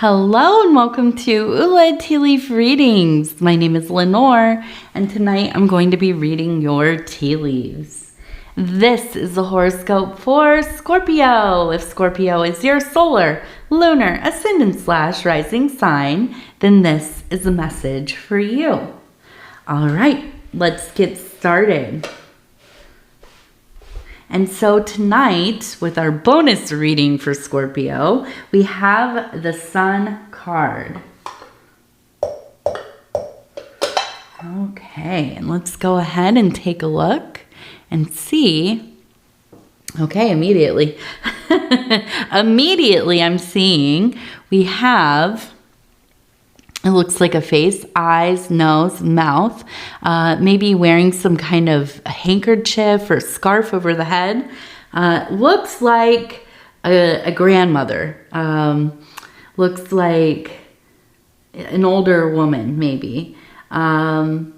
Hello and welcome to Ula Tea Leaf Readings. My name is Lenor and tonight I'm going to be reading your tea leaves. This is the horoscope for Scorpio. If Scorpio is your solar, lunar, ascendant / rising sign, then this is a message for you. All right, let's get started. And so tonight, with our bonus reading for Scorpio, we have the Sun card. Okay, and let's go ahead and take a look and see. Okay, immediately. Immediately I'm seeing we have, it looks like a face, eyes, nose, mouth, maybe wearing some kind of a handkerchief or scarf over the head. Looks like a grandmother. Looks like an older woman, maybe. Oh,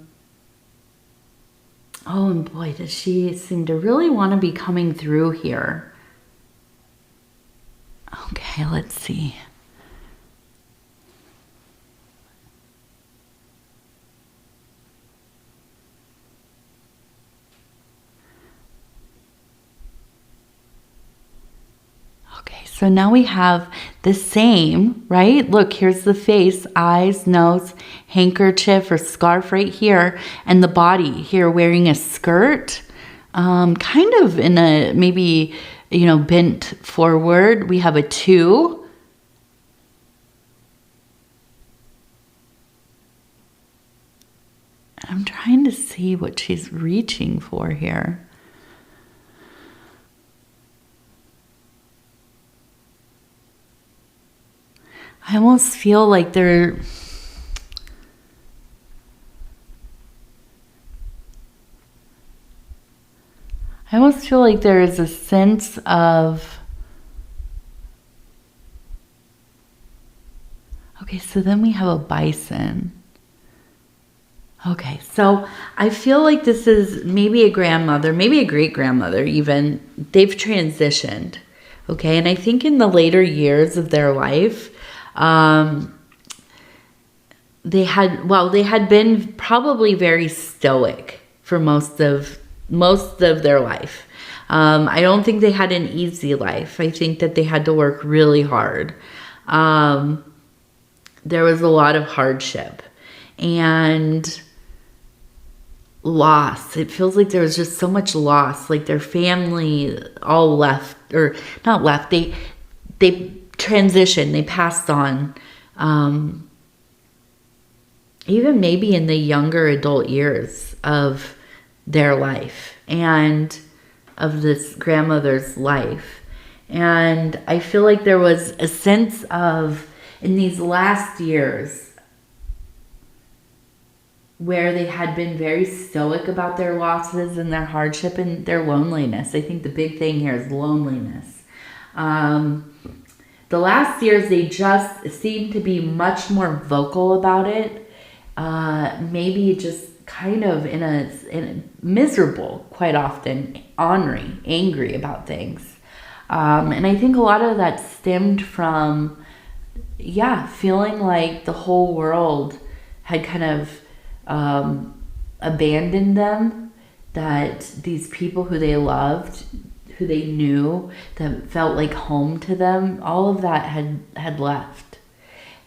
and boy, does she seem to really want to be coming through here. Okay, let's see. Okay, so now we have the same, right? Look, here's the face, eyes, nose, handkerchief or scarf right here, and the body here wearing a skirt, kind of in a, maybe, bent forward. We have a 2. I'm trying to see what she's reaching for here. I almost feel like I almost feel like there is a sense of, okay, so then we have a bison. Okay, so I feel like this is maybe a grandmother, maybe a great-grandmother even. They've transitioned, okay? And I think in the later years of their life, they had been probably very stoic for most of their life. I don't think they had an easy life. I think that they had to work really hard. There was a lot of hardship and loss. It feels like there was just so much loss. Like their family all left, or not left. They transitioned, they passed on, even maybe in the younger adult years of their life and of this grandmother's life. And I feel like there was a sense of, in these last years, where they had been very stoic about their losses and their hardship and their loneliness. I think the big thing here is loneliness. The last years, they just seem to be much more vocal about it. Maybe just kind of in a miserable, quite often, ornery, angry about things. And I think a lot of that stemmed from, feeling like the whole world had kind of abandoned them, that these people who they loved, who they knew, that felt like home to them, all of that had left.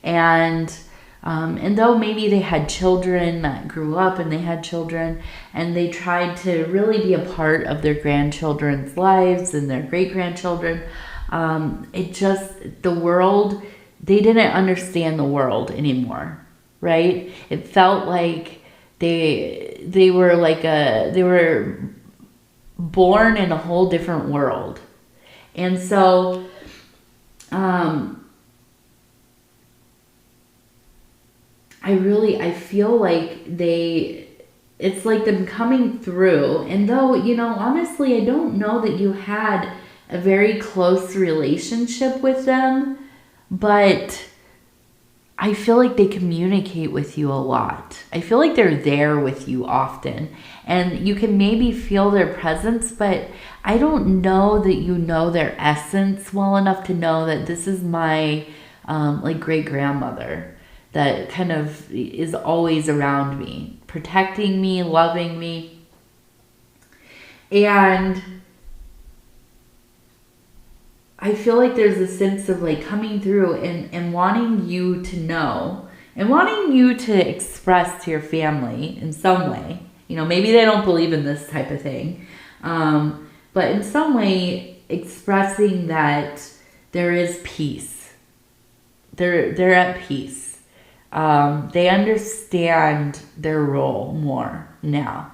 And though maybe they had children that grew up and they had children and they tried to really be a part of their grandchildren's lives and their great-grandchildren, the world, they didn't understand the world anymore, right? It felt like they were born in a whole different world. And so I feel like it's like them coming through. And though, honestly, I don't know that you had a very close relationship with them, but I feel like they communicate with you a lot. I feel like they're there with you often. And you can maybe feel their presence, but I don't know that you know their essence well enough to know that this is my like great-grandmother that kind of is always around me, protecting me, loving me. And I feel like there's a sense of like coming through and wanting you to know and wanting you to express to your family in some way. You know, maybe they don't believe in this type of thing. But in some way expressing that there is peace. They're at peace. They understand their role more now.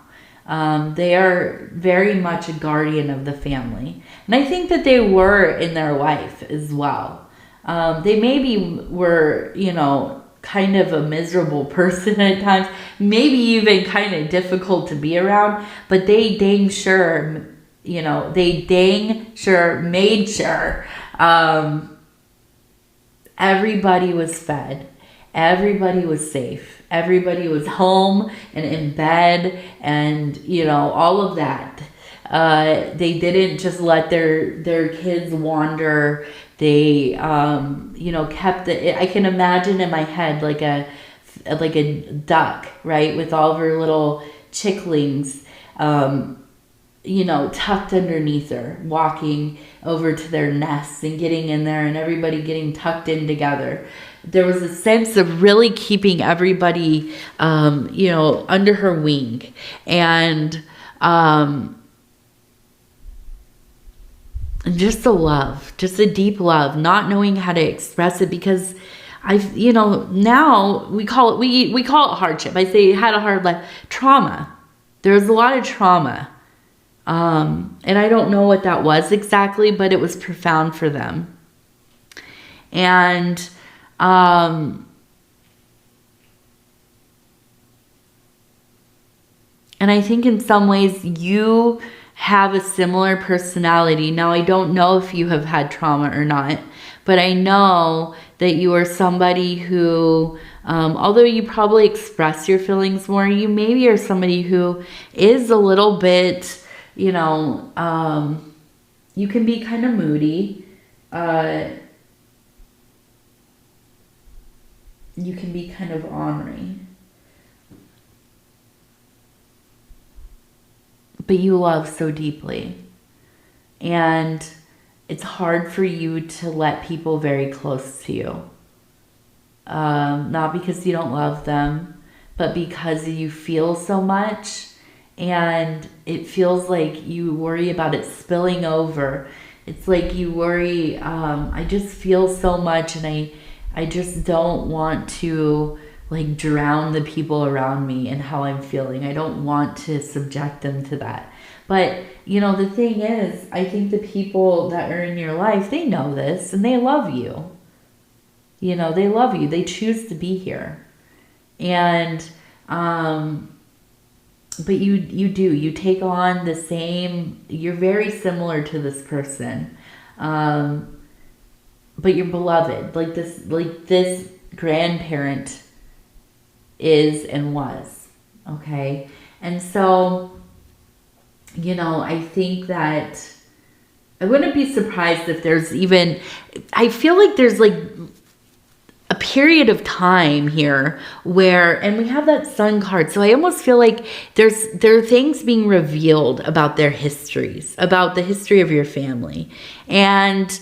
They are very much a guardian of the family. And I think that they were in their life as well. They maybe were, you know, kind of a miserable person at times, maybe even kind of difficult to be around, but they dang sure, you know, they dang sure made sure everybody was fed, everybody was safe, everybody was home and in bed, and you know, all of that. They didn't just let their kids wander. They you know, kept it. I can imagine in my head like a duck, right, with all of her little chicklings, you know, tucked underneath her, walking over to their nests and getting in there, and everybody getting tucked in together. There was a sense of really keeping everybody, you know, under her wing, and just a love, just a deep love, not knowing how to express it, because you know, now we call it hardship. I say had a hard life, trauma. There was a lot of trauma. And I don't know what that was exactly, but it was profound for them. And, and I think in some ways you have a similar personality. Now, I don't know if you have had trauma or not, but I know that you are somebody who, although you probably express your feelings more, you maybe are somebody who is a little bit, you know, you can be kind of moody. You can be kind of ornery. But you love so deeply. And it's hard for you to let people very close to you. Not because you don't love them, but because you feel so much. And it feels like you worry about it spilling over. It's like you worry, I just feel so much, and I just don't want to like drown the people around me in how I'm feeling. I don't want to subject them to that. But, you know, the thing is, I think the people that are in your life, they know this and they love you. You know, they love you. They choose to be here. And, but you take on the same, you're very similar to this person. But you're beloved, like this grandparent is and was, okay? And so, you know, I think that I wouldn't be surprised if there's even, I feel like there's like a period of time here where, and we have that sun card, so I almost feel like there are things being revealed about their histories, about the history of your family. And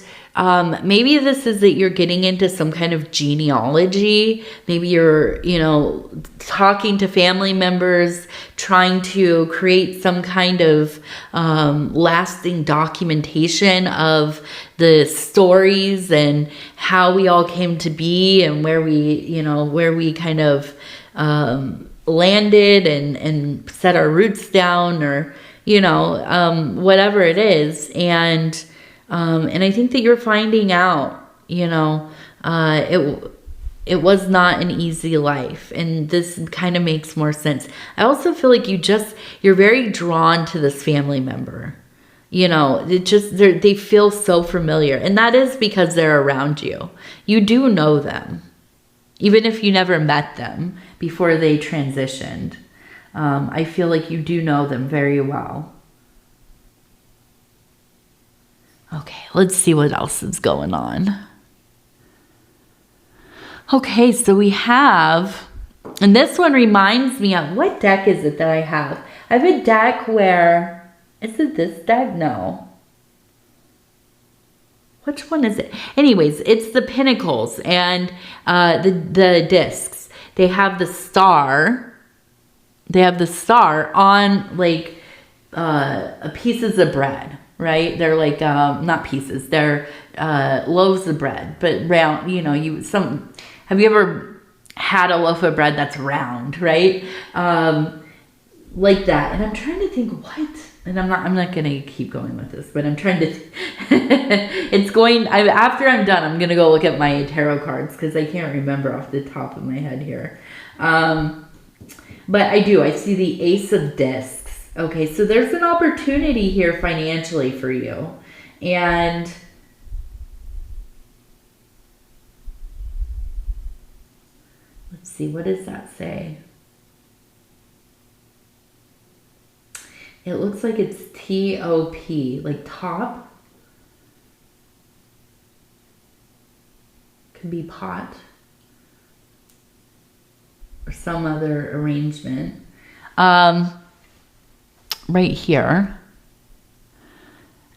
maybe this is that you're getting into some kind of genealogy. Maybe you're, you know, talking to family members, trying to create some kind of lasting documentation of the stories and how we all came to be and where we kind of landed and set our roots down, or, you know, whatever it is. And I think that you're finding out, you know, it was not an easy life, and this kind of makes more sense. I also feel like you're very drawn to this family member. You know, they feel so familiar, and that is because they're around you. You do know them, even if you never met them before they transitioned. I feel like you do know them very well. Okay, let's see what else is going on. Okay, so we have, and this one reminds me of, what deck is it that I have? I have a deck where, is it this deck? No. Which one is it? Anyways, it's the Pinnacles and the discs. They have the star. They have the star on like pieces of bread, right? They're like not pieces. They're loaves of bread, but round. You know, have you ever had a loaf of bread that's round, right? Like that. And I'm trying to think what. And I'm not gonna keep going with this, but I'm trying to. After I'm done, I'm gonna go look at my tarot cards because I can't remember off the top of my head here. But I see the Ace of Discs. Okay, so there's an opportunity here financially for you, and let's see, what does that say? It looks like it's T-O-P, like top. Could be pot. Or some other arrangement. Right here.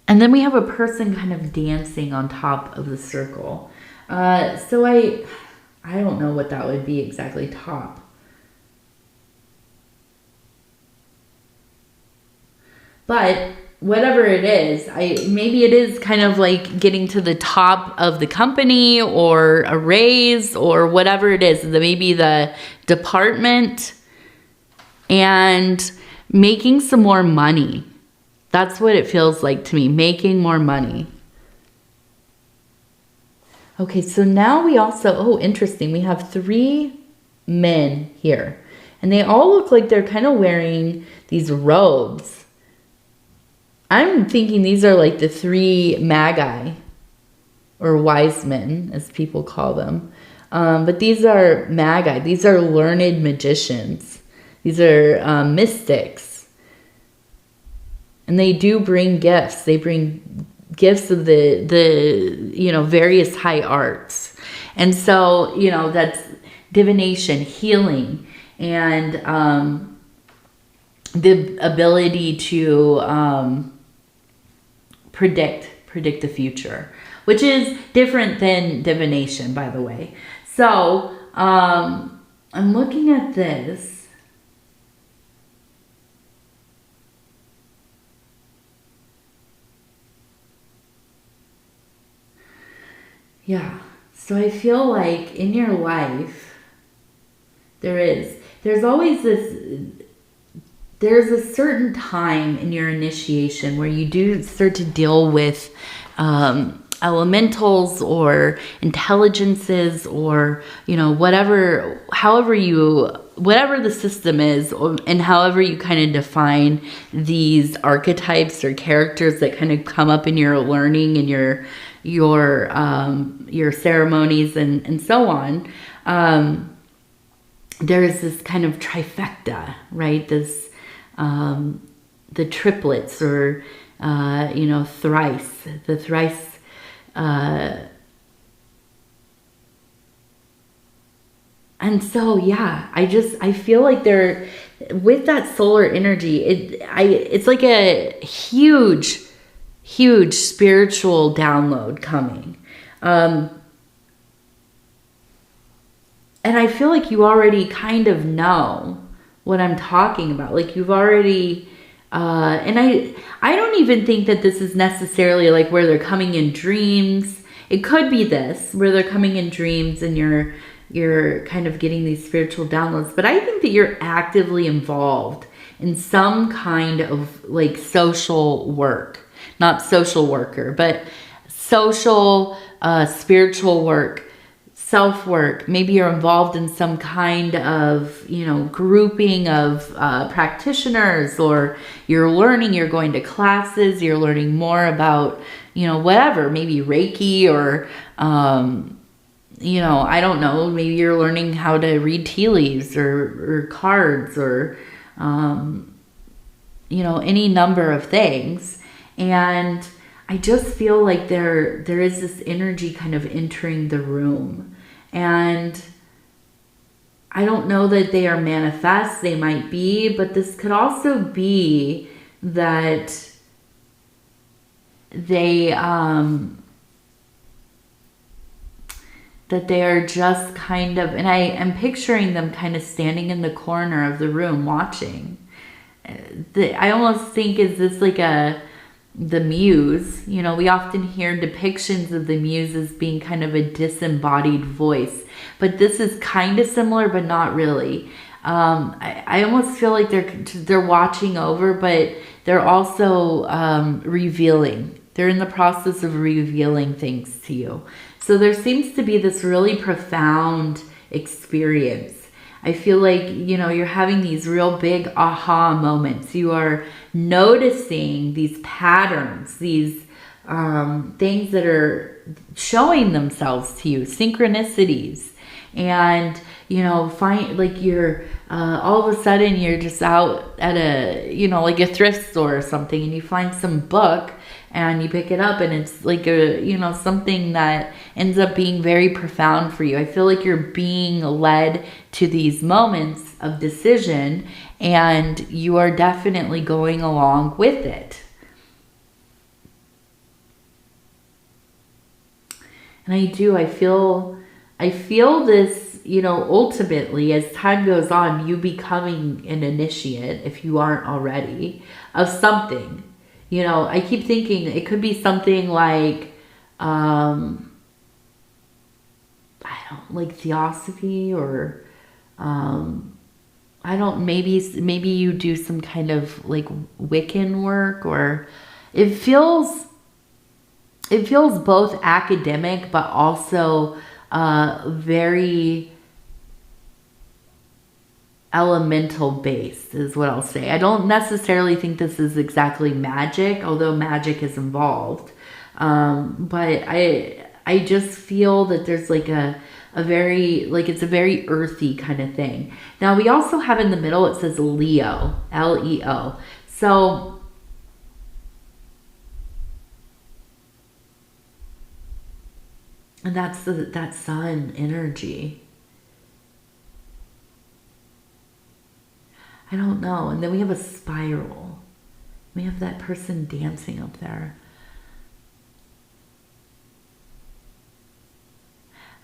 And then we have a person kind of dancing on top of the circle. So I don't know what that would be exactly, top. But whatever it is, maybe it is kind of like getting to the top of the company or a raise or whatever it is, maybe the department, and making some more money. That's what it feels like to me, making more money. Okay, so now we also, oh, interesting. We have 3 men here, and they all look like they're kind of wearing these robes. I'm thinking these are like the 3 magi, or wise men, as people call them. But these are magi. These are learned magicians. These are mystics. And they do bring gifts. They bring gifts of the various high arts. And so, that's divination, healing, and the ability to predict the future, which is different than divination, by the way. So I'm looking at this. Yeah, so I feel like in your life there's always there's a certain time in your initiation where you do start to deal with elementals or intelligences, or whatever the system is, and however you kind of define these archetypes or characters that kind of come up in your learning and your ceremonies and so on. There's this kind of trifecta, right? This the triplets, or thrice, the thrice, and so I feel like they're, with that solar energy, it's like a huge spiritual download coming, and I feel like you already kind of know what I'm talking about. Like you've already, and I don't even think that this is necessarily like where they're coming in dreams. It could be this, where they're coming in dreams and you're kind of getting these spiritual downloads. But I think that you're actively involved in some kind of like social work, not social worker, but social, spiritual work, self-work. Maybe you're involved in some kind of, grouping of practitioners, or you're going to classes, you're learning more about, whatever, maybe Reiki, or, I don't know, maybe you're learning how to read tea leaves or cards, or, any number of things. And I just feel like there is this energy kind of entering the room. And I don't know that they are manifest. They might be, but this could also be that they are just kind of, and I am picturing them kind of standing in the corner of the room watching. I almost think, is this like the muse? You know, we often hear depictions of the muse as being kind of a disembodied voice, but this is kind of similar, but not really. I almost feel like they're watching over, but they're also revealing. They're in the process of revealing things to you. So there seems to be this really profound experience. I feel like, you know, you're having these real big aha moments. You are noticing these patterns, these things that are showing themselves to you, synchronicities. And, you know, you're all of a sudden you're just out at a, you know, like a thrift store or something, and you find some book and you pick it up, and it's like a, you know, something that ends up being very profound for you. I feel like you're being led to these moments of decision, and you are definitely going along with it. And I feel this, you know, ultimately, as time goes on, you becoming an initiate, if you aren't already, of something. You know, I keep thinking it could be something like, I don't, like theosophy, or, I don't, maybe you do some kind of like Wiccan work, or it feels both academic, but also very elemental based is what I'll say. I don't necessarily think this is exactly magic, although magic is involved. But I just feel that there's like a very, like, it's a very earthy kind of thing. Now we also have in the middle, it says Leo, Leo. So and that's that sun energy. I don't know. And then we have a spiral. We have that person dancing up there.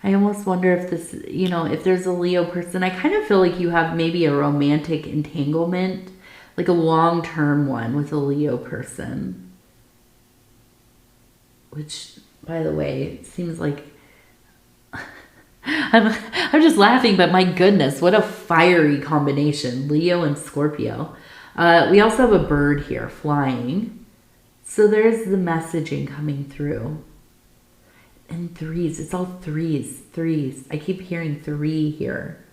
I almost wonder if this, you know, if there's a Leo person, I kind of feel like you have maybe a romantic entanglement, like a long-term one with a Leo person. Which, by the way, it seems like I'm just laughing, but my goodness, what a fiery combination, Leo and Scorpio. We also have a bird here flying. So there's the messaging coming through. And threes, it's all threes. I keep hearing 3 here.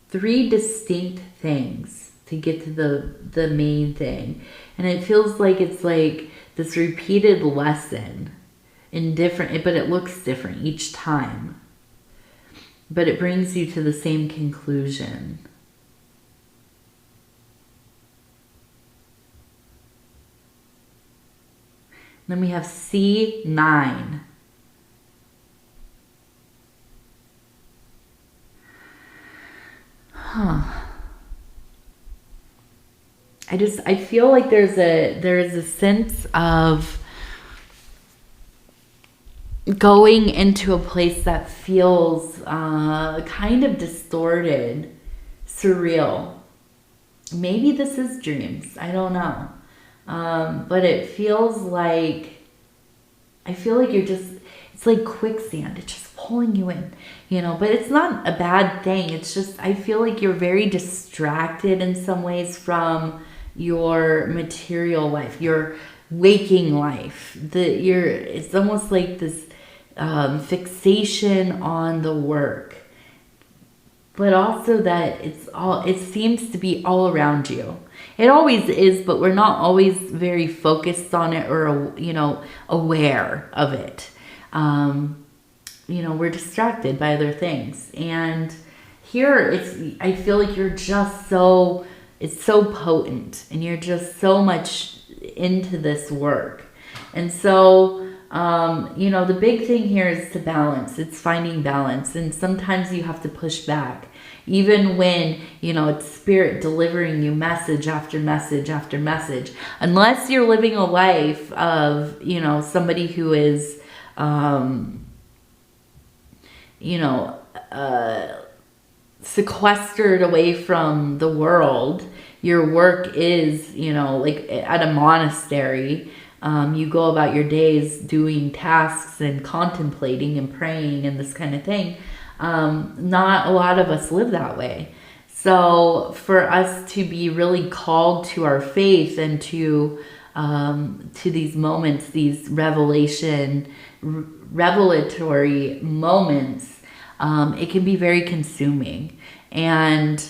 3 distinct things to get to the main thing. And it feels like it's like this repeated lesson in different, but it looks different each time. But it brings you to the same conclusion. Then we have C9. I feel like there is a sense of going into a place that feels kind of distorted, surreal. Maybe this is dreams. I don't know. But it feels like, I feel like it's like quicksand. It's just pulling you in, you know, but it's not a bad thing. It's just, I feel like you're very distracted in some ways from your material life, your waking life. It's almost like this fixation on the work, but also that it seems to be all around you. It always is, but we're not always very focused on it or, you know, aware of it. You know, we're distracted by other things. And here I feel like you're just it's so potent, and you're just so much into this work. And so you know, the big thing here is to balance. It's finding balance. And sometimes you have to push back. Even when, you know, it's spirit delivering you message after message after message. Unless you're living a life of, you know, somebody who is, you know, sequestered away from the world. Your work is, you know, like at a monastery. You go about your days doing tasks and contemplating and praying and this kind of thing. Not a lot of us live that way. So for us to be really called to our faith and to these moments, these revelatory moments, it can be very consuming. And,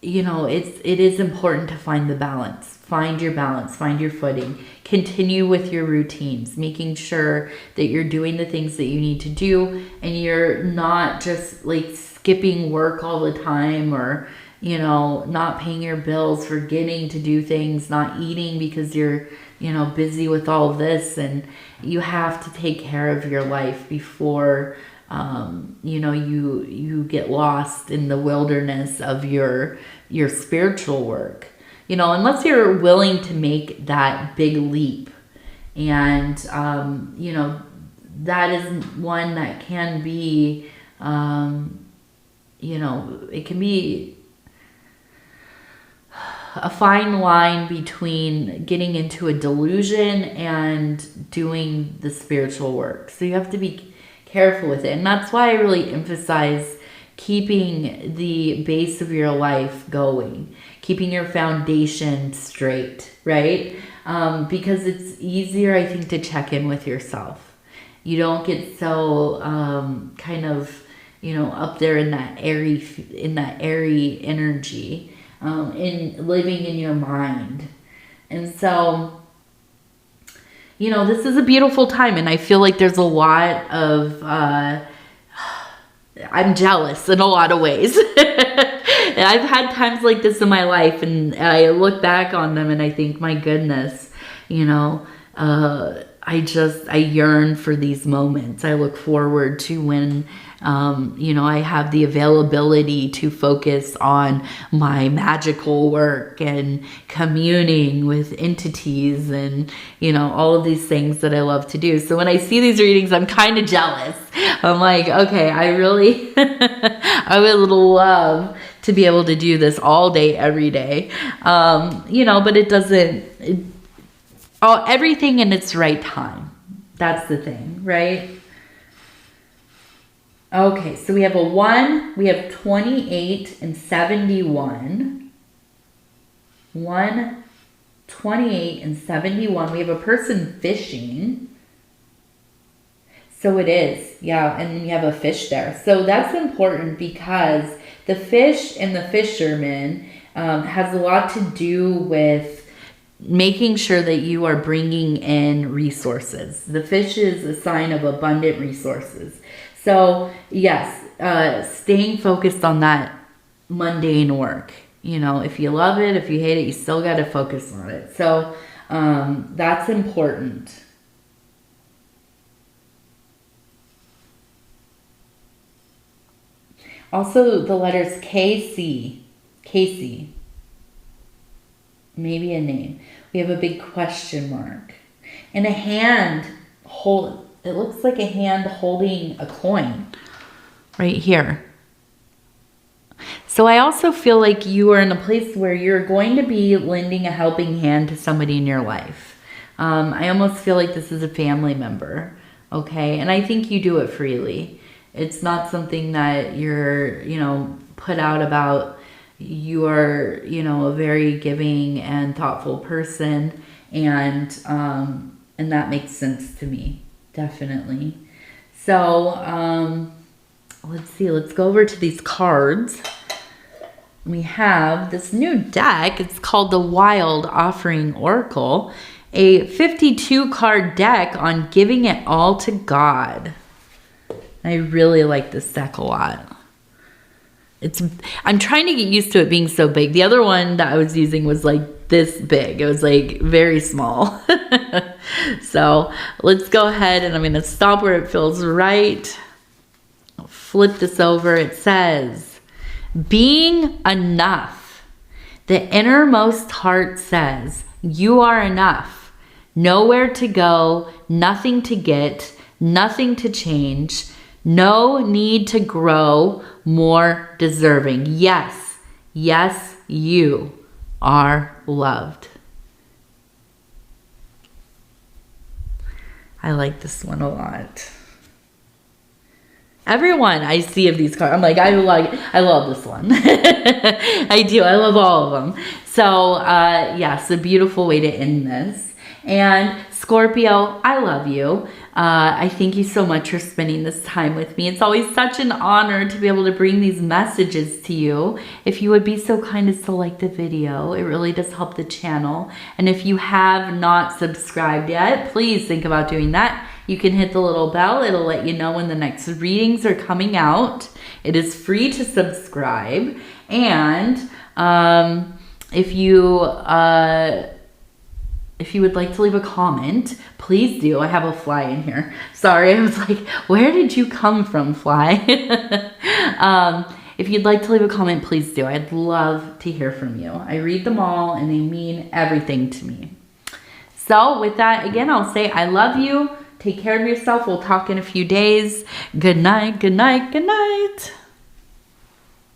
you know, it is important to find the balance. Find your balance, find your footing, continue with your routines, making sure that you're doing the things that you need to do and you're not just like skipping work all the time or, you know, not paying your bills, forgetting to do things, not eating because you're, you know, busy with all of this. And you have to take care of your life before, you know, you get lost in the wilderness of your spiritual work. You know, unless you're willing to make that big leap. And, you know, that is one that can be, you know, it can be a fine line between getting into a delusion and doing the spiritual work. So you have to be careful with it. And that's why I really emphasize keeping the base of your life going, keeping your foundation straight, right? Because it's easier, I think, to check in with yourself. You don't get so kind of, you know, up there in that airy energy, in living in your mind. And so, you know, this is a beautiful time, and I feel like there's a lot of I'm jealous in a lot of ways. And I've had times like this in my life, and I look back on them and I think, my goodness, you know, I yearn for these moments. I look forward to when, you know, I have the availability to focus on my magical work and communing with entities and, you know, all of these things that I love to do. So when I see these readings, I'm kind of jealous. I'm like, okay, I really, I would love to be able to do this all day, every day. You know, but it doesn't, everything in its right time. That's the thing, right? Okay, so we have a 1, we have 28 and 71. 1, 28 and 71. We have a person fishing. So it is, yeah, and you have a fish there. So that's important because the fish and the fisherman has a lot to do with making sure that you are bringing in resources. The fish is a sign of abundant resources. So yes, staying focused on that mundane work. You know, if you love it, if you hate it, you still got to focus on it. So that's important. Also, the letters KC. Casey. Maybe a name. We have a big question mark. And a hand it looks like a hand holding a coin right here. So I also feel like you are in a place where you're going to be lending a helping hand to somebody in your life. I almost feel like this is a family member. Okay. And I think you do it freely. It's not something that you're, you know, put out about. You are, you know, a very giving and thoughtful person, and that makes sense to me, definitely. So let's see. Let's go over to these cards. We have this new deck. It's called the Wild Offering Oracle, a 52 card deck on giving it all to God. I really like this deck a lot. I'm trying to get used to it being so big. The other one that I was using was like this big. It was like very small. So let's go ahead and I'm going to stop where it feels right. I'll flip this over. It says, being enough. The innermost heart says, you are enough. Nowhere to go, nothing to get, nothing to change. No need to grow, more deserving. Yes, yes, you are loved. I like this one a lot. Everyone I see of these cards, I'm like, I love this one. I do. I love all of them. So, yes, a beautiful way to end this. And Scorpio, I love you. I thank you so much for spending this time with me. It's always such an honor to be able to bring these messages to you. If you would be so kind as to like the video, it really does help the channel. And if you have not subscribed yet, please think about doing that. You can hit the little bell. It'll let you know when the next readings are coming out. It is free to subscribe. And if you would like to leave a comment, please do. I have a fly in here. Sorry, I was like, where did you come from, fly? If you'd like to leave a comment, please do. I'd love to hear from you. I read them all and they mean everything to me. So with that, again, I'll say I love you. Take care of yourself. We'll talk in a few days. Good night, good night, good night.